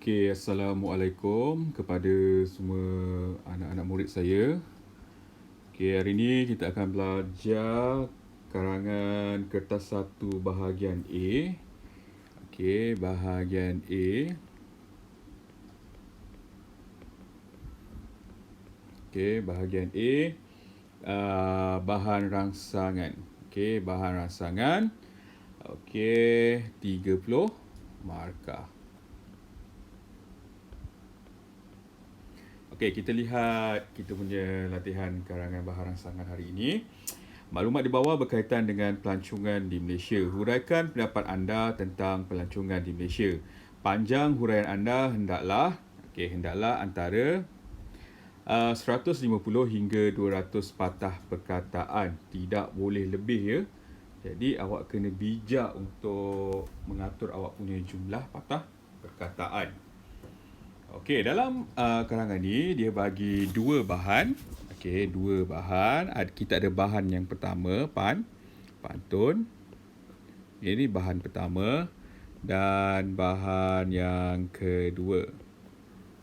Okey, Assalamualaikum kepada semua anak-anak murid saya. Okey, hari ini kita akan belajar karangan kertas 1 bahagian A. Okey, bahagian A. Okey, bahagian A. Bahan rangsangan. Okey, bahan rangsangan. Okey, 30 markah. Okey, kita lihat kita punya latihan karangan bahan rangsangan hari ini. Maklumat di bawah berkaitan dengan pelancongan di Malaysia. Huraikan pendapat anda tentang pelancongan di Malaysia. Panjang huraian anda hendaklah antara 150 hingga 200 patah perkataan. Tidak boleh lebih ya. Jadi awak kena bijak untuk mengatur awak punya jumlah patah perkataan. Okey, dalam karangan ni dia bagi dua bahan. Okey, dua bahan. Kita ada bahan yang pertama, pantun. Ini bahan pertama dan bahan yang kedua.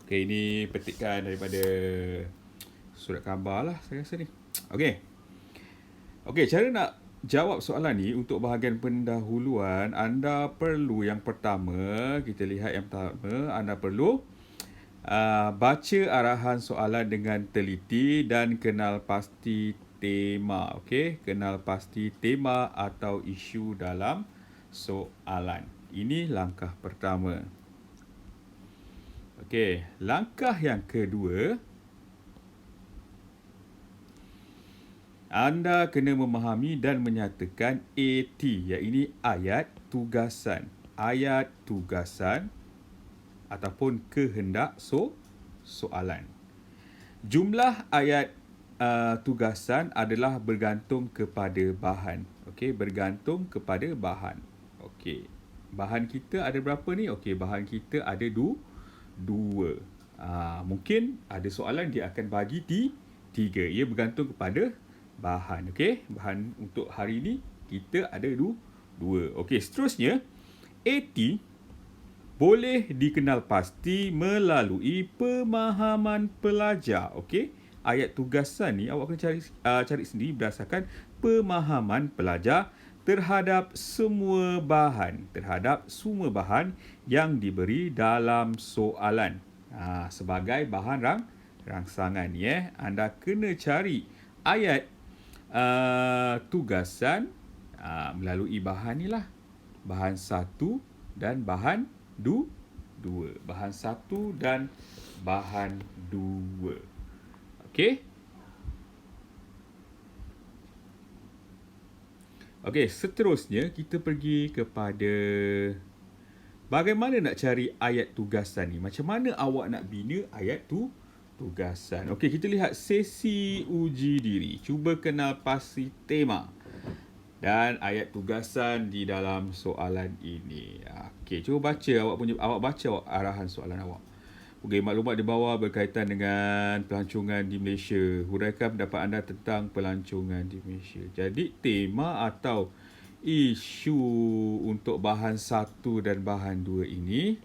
Okey, ini petikan daripada surat khabar lah saya rasa ni. Okey. Okey, cara nak jawab soalan ni untuk bahagian pendahuluan, anda perlu yang pertama, kita lihat yang pertama, anda perlu baca arahan soalan dengan teliti dan kenal pasti tema. Okey, kenal pasti tema atau isu dalam soalan. Ini langkah pertama. Okey, langkah yang kedua, anda kena memahami dan menyatakan AT, iaitu ayat tugasan. Ayat tugasan ataupun kehendak soalan. Jumlah ayat tugasan adalah bergantung kepada bahan. Okey, bergantung kepada bahan. Okey. Bahan kita ada berapa ni? Okey, bahan kita ada dua. Mungkin ada soalan dia akan bagi tiga. Ia bergantung kepada bahan. Okey, bahan untuk hari ini kita ada dua. Okey, seterusnya AT boleh dikenal pasti melalui pemahaman pelajar. Okey, ayat tugasan ni awak kena cari sendiri berdasarkan pemahaman pelajar terhadap semua bahan yang diberi dalam soalan. Sebagai bahan rangsangan ya, anda kena cari ayat tugasan melalui bahan ni lah. Bahan 1 dan bahan 2. Bahan 1 dan bahan 2. Okey? Okey, seterusnya kita pergi kepada bagaimana nak cari ayat tugasan ni. Macam mana awak nak bina ayat tugasan. Okey, kita lihat sesi uji diri. Cuba kenal pasti tema dan ayat tugasan di dalam soalan ini. Okey, cuba baca awak baca arahan soalan awak. Okey, maklumat di bawah berkaitan dengan pelancongan di Malaysia. Huraikan pendapat anda tentang pelancongan di Malaysia. Jadi tema atau isu untuk bahan 1 dan bahan 2 ini,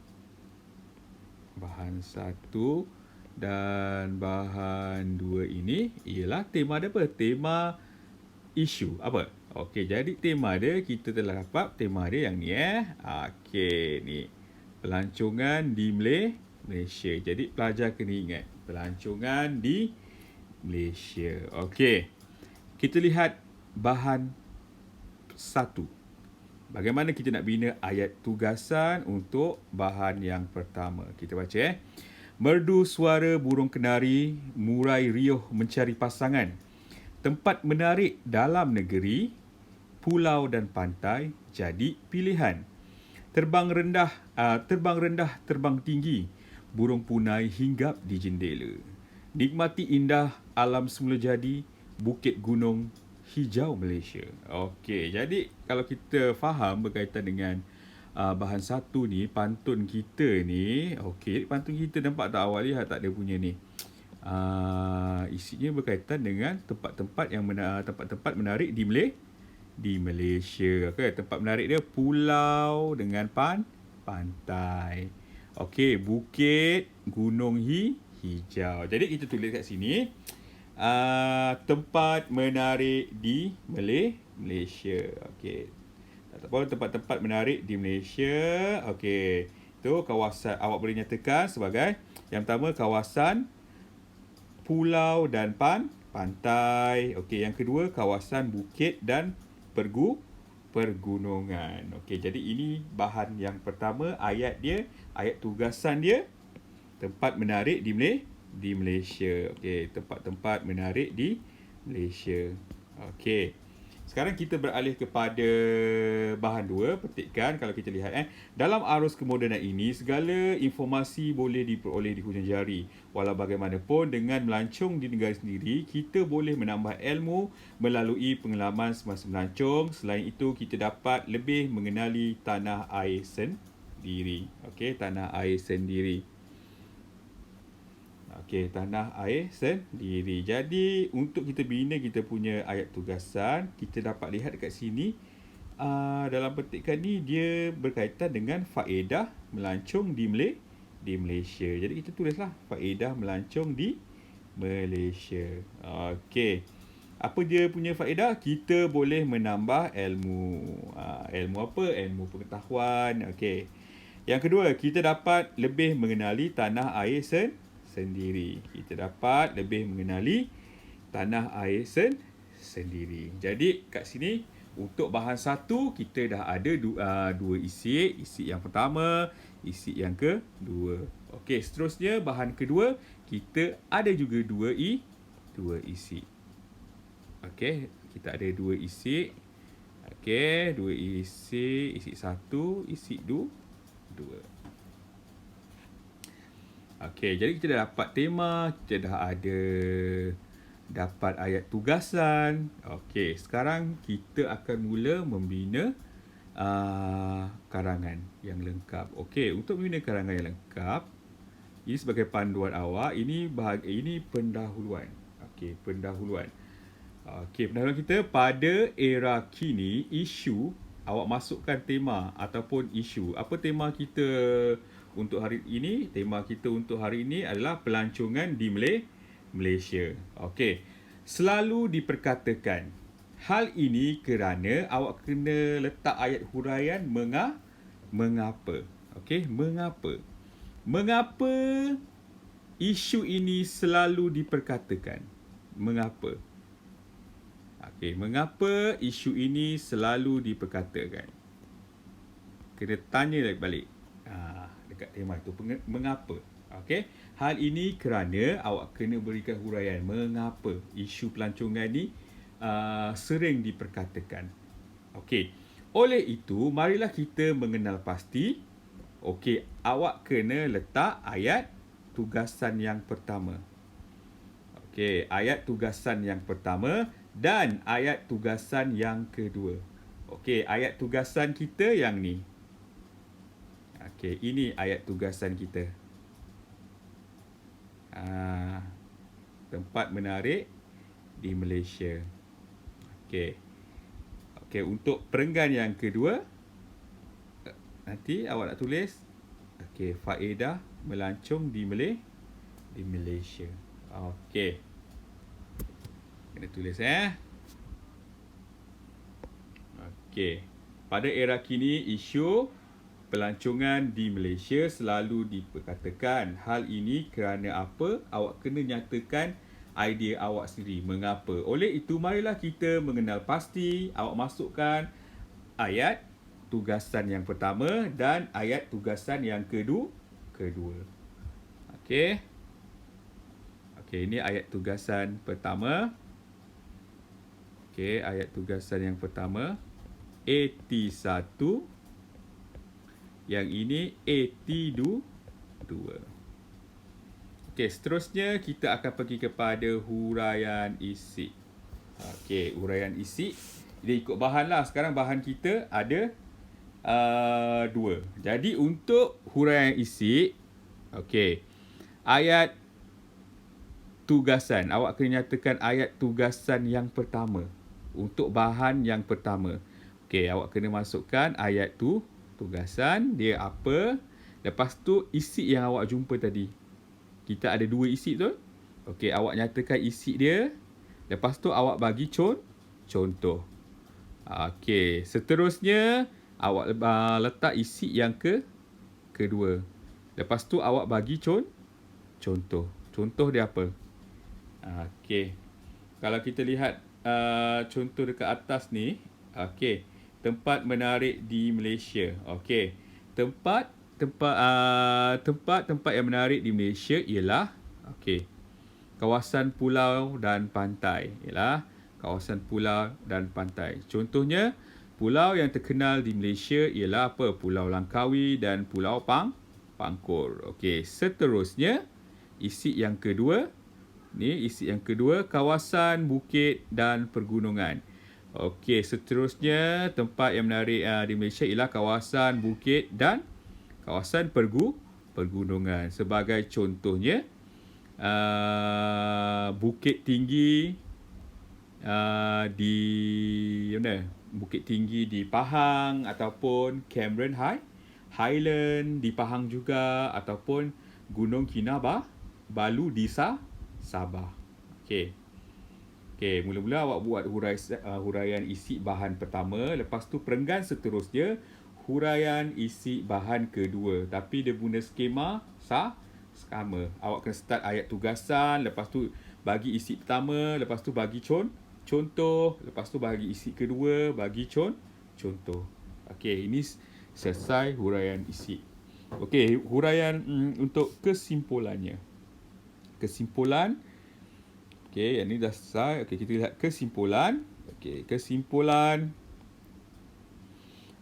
bahan 1 dan bahan 2 ini ialah tema ada apa? Tema isu apa? Okey, jadi tema dia kita telah dapat tema dia yang ni Okey, ni. Pelancongan di Malaysia. Jadi pelajar kena ingat pelancongan di Malaysia. Okey. Kita lihat bahan 1. Bagaimana kita nak bina ayat tugasan untuk bahan yang pertama. Kita baca Merdu suara burung kenari, murai riuh mencari pasangan. Tempat menarik dalam negeri, pulau dan pantai jadi pilihan. Terbang rendah, terbang tinggi, burung punai hinggap di jendela. Nikmati indah alam semula jadi, bukit gunung hijau Malaysia. Okey, jadi kalau kita faham berkaitan dengan bahan 1 ni, pantun kita ni, okey, pantun kita nampak tak awak lihat tak dia punya ni. Isinya berkaitan dengan tempat-tempat tempat-tempat menarik di Malaysia. Okay, tempat menarik dia pulau dengan pantai. Okey, bukit, gunung hijau. Jadi kita tulis kat sini, tempat menarik di Malaysia. Okey. Ataupun tempat-tempat menarik di Malaysia. Okey. Itu kawasan, awak boleh nyatakan sebagai yang pertama kawasan pulau dan pantai. Okey, yang kedua kawasan bukit dan pergunungan. Okey, jadi ini bahan yang pertama, ayat dia, ayat tugasan dia, tempat menarik di Malaysia. Okey, tempat-tempat menarik di Malaysia. Okey. Sekarang kita beralih kepada bahan dua. Petikan kalau kita lihat dalam arus kemodenan ini segala informasi boleh diperoleh di hujung jari. Walau bagaimanapun dengan melancong di negara sendiri, kita boleh menambah ilmu melalui pengalaman semasa melancong. Selain itu kita dapat lebih mengenali tanah air sendiri. Okey, tanah air sendiri. Okey, tanah air sendiri. Jadi, untuk kita bina kita punya ayat tugasan, kita dapat lihat dekat sini, dalam petikan ni, dia berkaitan dengan faedah melancong di Malaysia. Jadi, kita tulislah faedah melancong di Malaysia. Okey. Apa dia punya faedah? Kita boleh menambah ilmu. Ilmu apa? Ilmu pengetahuan. Okey. Yang kedua, kita dapat lebih mengenali tanah air sendiri. Kita dapat lebih mengenali tanah air sendiri. Jadi kat sini untuk bahan satu kita dah ada dua isi. Isi yang pertama, isi yang kedua. Okey, seterusnya bahan kedua kita ada juga dua isi. Okey, kita ada dua isi. Okey, dua isi, isi satu, isi dua. Okey, jadi kita dah dapat tema, kita dah ada dapat ayat tugasan. Okey, sekarang kita akan mula membina karangan yang lengkap. Okey, untuk membina karangan yang lengkap, ini sebagai panduan awak, ini pendahuluan. Okey, pendahuluan. Okey, pendahuluan kita pada era kini, isu, awak masukkan tema ataupun isu. Apa tema kita untuk hari ini? Tema kita untuk hari ini adalah pelancongan di Malaysia. Okey. Selalu diperkatakan. Hal ini kerana awak kena letak ayat huraian mengapa. Okey, mengapa? Mengapa isu ini selalu diperkatakan? Mengapa? Okey, mengapa isu ini selalu diperkatakan? Kena tanya balik. Dekat tema itu, mengapa? Okey, hal ini kerana awak kena berikan huraian mengapa isu pelancongan ni sering diperkatakan. Okey, oleh itu marilah kita mengenal pasti. Okey, awak kena letak ayat tugasan yang pertama. Okey, ayat tugasan yang pertama dan ayat tugasan yang kedua. Okey, ayat tugasan kita yang ni. Okey, ini ayat tugasan kita. Tempat menarik di Malaysia. Okey. Okey, untuk perenggan yang kedua, nanti awak nak tulis, okey, faedah melancong di Malaysia. Okey. Kena tulis Okey. Pada era kini, isu pelancongan di Malaysia selalu diperkatakan. Hal ini kerana apa? Awak kena nyatakan idea awak sendiri. Mengapa? Oleh itu, marilah kita mengenal pasti. Awak masukkan ayat tugasan yang pertama dan ayat tugasan yang kedua. Okey. Okey, ini ayat tugasan pertama. Okey, ayat tugasan yang pertama. AT1. Yang ini AT2. Okey, seterusnya kita akan pergi kepada huraian isi. Okey, huraian isi. Dia ikut bahan lah. Sekarang bahan kita ada dua. Jadi untuk huraian isi, okey, ayat tugasan. Awak kena nyatakan ayat tugasan yang pertama. Untuk bahan yang pertama. Okey, awak kena masukkan ayat tu tugasan dia apa Lepas tu isi yang awak jumpa tadi. Kita ada 2 isi tu. Okey, awak nyatakan isi dia. Lepas tu awak bagi contoh. Okey, seterusnya awak letak isi yang kedua. Lepas tu awak bagi contoh. Contoh dia apa? Okey. Kalau kita lihat contoh dekat atas ni, okey, tempat menarik di Malaysia. Okey. Tempat yang menarik di Malaysia ialah okey, kawasan pulau dan pantai. Ialah kawasan pulau dan pantai. Contohnya, pulau yang terkenal di Malaysia ialah apa? Pulau Langkawi dan Pulau Pangkor. Okey, seterusnya isi yang kedua. Ni isi yang kedua, kawasan bukit dan pergunungan. Okey, seterusnya tempat yang menarik di Malaysia ialah kawasan bukit dan kawasan pergunungan. Sebagai contohnya, bukit tinggi di mana? Bukit tinggi di Pahang ataupun Cameron Highland di Pahang juga, ataupun Gunung Kinabalu di Sabah. Okey. Okey, mula-mula awak buat huraian isi bahan pertama, lepas tu perenggan seterusnya huraian isi bahan kedua, tapi dia guna skema sama. Awak kena start ayat tugasan, lepas tu bagi isi pertama, lepas tu bagi contoh, lepas tu bagi isi kedua, bagi contoh. Okey, ini selesai huraian isi. Okey, huraian untuk kesimpulannya. Kesimpulan. Okey, yang ni dah selesai. Okey, kita lihat kesimpulan. Okey, kesimpulan.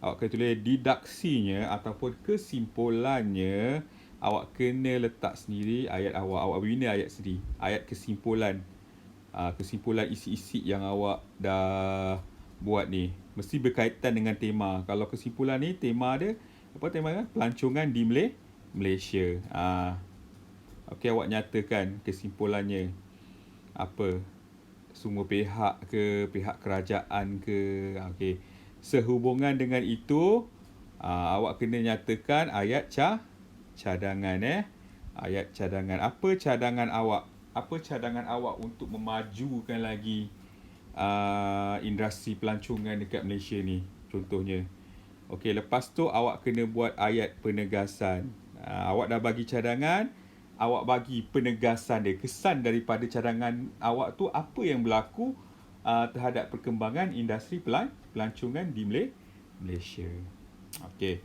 Awak kena tulis didaksinya ataupun kesimpulannya. Awak kena letak sendiri ayat awak. Awak bina ayat sendiri. Ayat kesimpulan. Kesimpulan isi-isi yang awak dah buat ni. Mesti berkaitan dengan tema. Kalau kesimpulan ni, tema dia, apa tema dia? Pelancongan di Malaysia. Okey, awak nyatakan kesimpulannya. Apa? Semua pihak ke, pihak kerajaan ke. Okey. Sehubungan dengan itu, awak kena nyatakan ayat cadangan. Ayat cadangan. Apa cadangan awak? Apa cadangan awak untuk memajukan lagi industri pelancongan dekat Malaysia ni? Contohnya. Okey, lepas tu awak kena buat ayat penegasan. Awak dah bagi cadangan, awak bagi penegasan dia. Kesan daripada cadangan awak tu apa yang berlaku terhadap perkembangan industri pelancongan di Malaysia. Okey.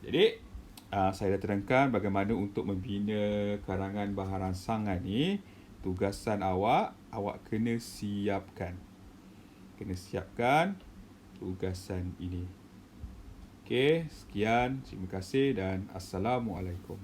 Jadi saya dah terangkan bagaimana untuk membina karangan bahan rangsangan ni. Tugasan awak kena siapkan. Kena siapkan tugasan ini. Okey, sekian. Terima kasih dan Assalamualaikum.